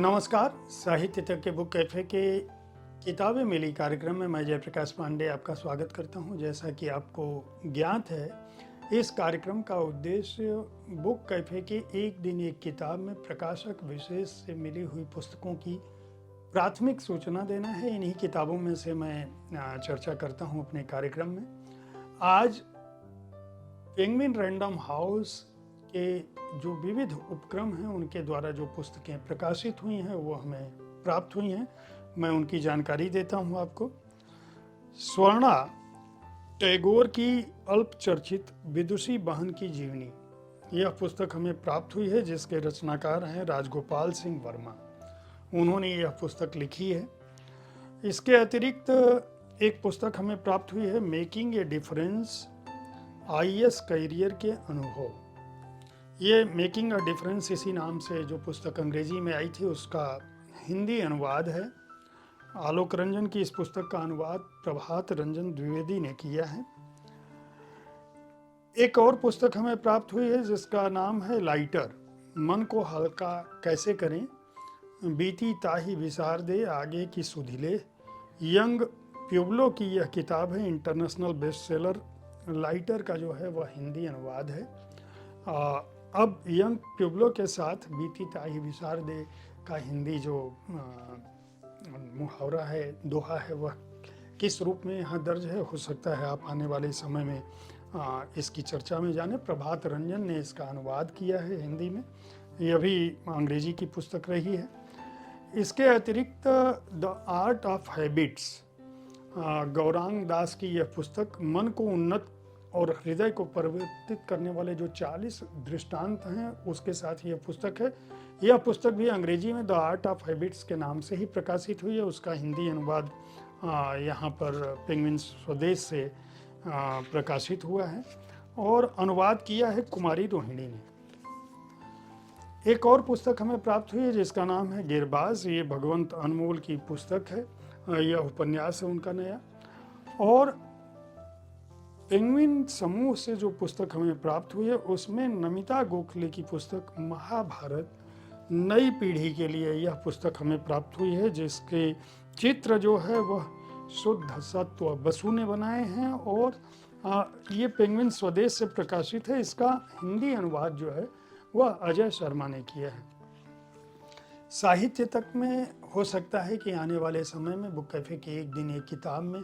नमस्कार। साहित्य तक के बुक कैफे के किताबें मिली कार्यक्रम में मैं जयप्रकाश पांडे आपका स्वागत करता हूं। जैसा कि आपको ज्ञात है, इस कार्यक्रम का उद्देश्य बुक कैफे के एक दिन एक किताब में प्रकाशक विशेष से मिली हुई पुस्तकों की प्राथमिक सूचना देना है। इन्हीं किताबों में से मैं चर्चा करता हूं अपने कार्यक्रम में। आज पेंगुइन रैंडम हाउस के जो विविध उपक्रम हैं उनके द्वारा जो पुस्तकें प्रकाशित हुई हैं वो हमें प्राप्त हुई हैं, मैं उनकी जानकारी देता हूं आपको। स्वर्णा टैगोर की अल्प चर्चित विदुषी बहन की जीवनी, यह पुस्तक हमें प्राप्त हुई है, जिसके रचनाकार हैं राजगोपाल सिंह वर्मा। उन्होंने यह पुस्तक लिखी है। इसके अतिरिक्त एक पुस्तक हमें प्राप्त हुई है, making a difference IAS career के अनुभव। ये मेकिंग अ डिफरेंस इसी नाम से जो पुस्तक अंग्रेजी में आई थी उसका हिंदी अनुवाद है। आलोक रंजन की इस पुस्तक का अनुवाद प्रभात रंजन द्विवेदी ने किया है। एक और पुस्तक हमें प्राप्त हुई है जिसका नाम है लाइटर, मन को हल्का कैसे करें, बीती ताही विसार दे आगे की सुधिले। यंग प्यूब्लो की यह किताब है, इंटरनेशनल बेस्ट सेलर। लाइटर का जो है वह हिंदी अनुवाद है। अब यंग प्यूब्लो के साथ बीती ताही विसार दे का हिंदी जो मुहावरा है, दोहा है, वह किस रूप में यहाँ दर्ज है, हो सकता है आप आने वाले समय में इसकी चर्चा में जाने। प्रभात रंजन ने इसका अनुवाद किया है हिंदी में, यह भी अंग्रेजी की पुस्तक रही है। इसके अतिरिक्त the art of habits, Gaurang Das की यह पुस्तक मन को उन्नत और हृदय को परिवर्तित करने वाले जो 40 दृष्टांत हैं उसके साथ यह पुस्तक है। यह पुस्तक भी अंग्रेजी में द आर्ट ऑफ हैबिट्स के नाम से ही प्रकाशित हुई है। उसका हिंदी अनुवाद यहाँ पर पेंगुइन स्वदेश से प्रकाशित हुआ है और अनुवाद किया है कुमारी रोहिणी ने। एक और पुस्तक हमें प्राप्त हुई है जिसका नाम है गिरबाज। ये भगवंत अनमोल की पुस्तक है, यह उपन्यास है उनका नया। और पेंगुइन समूह से जो पुस्तक हमें प्राप्त हुई है उसमें नमिता गोखले की पुस्तक महाभारत नई पीढ़ी के लिए, यह पुस्तक हमें प्राप्त हुई है, जिसके चित्र जो है वह शुद्ध सत्व बसु ने बनाए हैं और ये पेंगुइन स्वदेश से प्रकाशित है। इसका हिंदी अनुवाद जो है वह अजय शर्मा ने किया है। साहित्य तक में हो सकता है कि आने वाले समय में बुक कैफे के एक दिन एक किताब में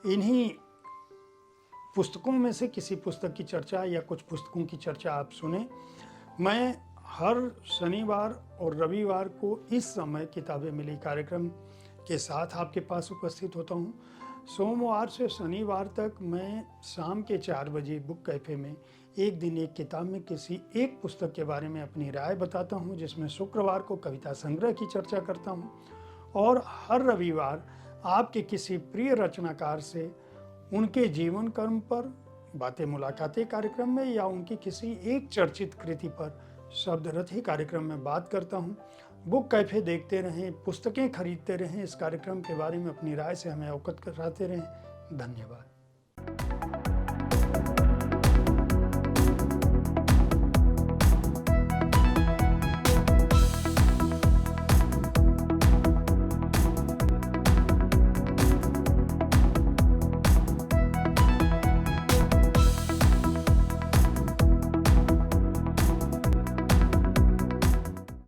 इन्हीं पुस्तकों में से किसी पुस्तक की चर्चा या कुछ पुस्तकों की चर्चा आप सुने। मैं हर शनिवार और रविवार को इस समय किताबें मिली कार्यक्रम के साथ आपके पास उपस्थित होता हूँ। सोमवार से शनिवार तक मैं शाम के 4 बजे बुक कैफे में एक दिन एक किताब में किसी एक पुस्तक के बारे में अपनी राय बताता हूँ, जिसमें शुक्रवार को कविता संग्रह की चर्चा करता हूँ और हर रविवार आपके किसी प्रिय रचनाकार से उनके जीवन कर्म पर बातें मुलाकातें कार्यक्रम में या उनकी किसी एक चर्चित कृति पर शब्दरथी कार्यक्रम में बात करता हूँ। बुक कैफे देखते रहें, पुस्तकें खरीदते रहें, इस कार्यक्रम के बारे में अपनी राय से हमें अवगत कराते रहें। धन्यवाद।